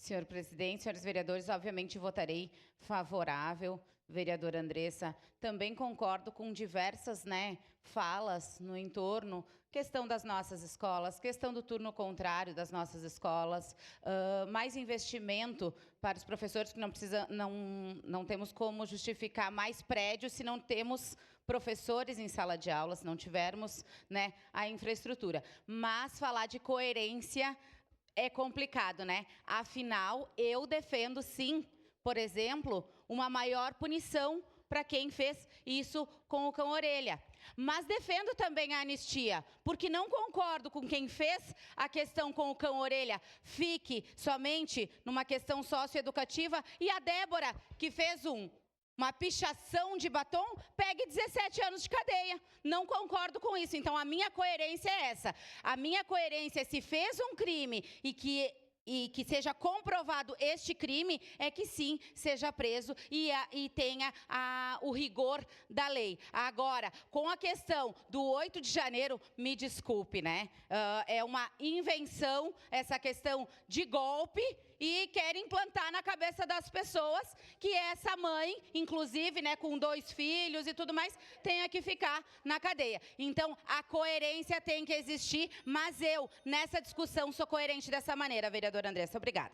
Senhor presidente, senhores vereadores, obviamente votarei favorável. Vereadora Andressa, também concordo com diversas falas no entorno, questão das nossas escolas, questão do turno contrário das nossas escolas, mais investimento para os professores, que não temos como justificar mais prédios se não temos professores em sala de aula, se não tivermos a infraestrutura. Mas falar de coerência é complicado, Afinal, eu defendo, sim, por exemplo, uma maior punição para quem fez isso com o cão-orelha. Mas defendo também a anistia, porque não concordo com quem fez a questão com o cão-orelha fique somente numa questão socioeducativa e a Débora, que fez uma pichação de batom, pegue 17 anos de cadeia. Não concordo com isso. Então, a minha coerência é essa. A minha coerência é, se fez um crime e que seja comprovado este crime, é que sim, seja preso e tenha o rigor da lei. Agora, com a questão do 8 de janeiro, me desculpe, é uma invenção essa questão de golpe e querem implantar na cabeça das pessoas que essa mãe, inclusive, com 2 filhos e tudo mais, tenha que ficar na cadeia. Então, a coerência tem que existir, mas eu, nessa discussão, sou coerente dessa maneira, vereadora Andressa. Obrigada.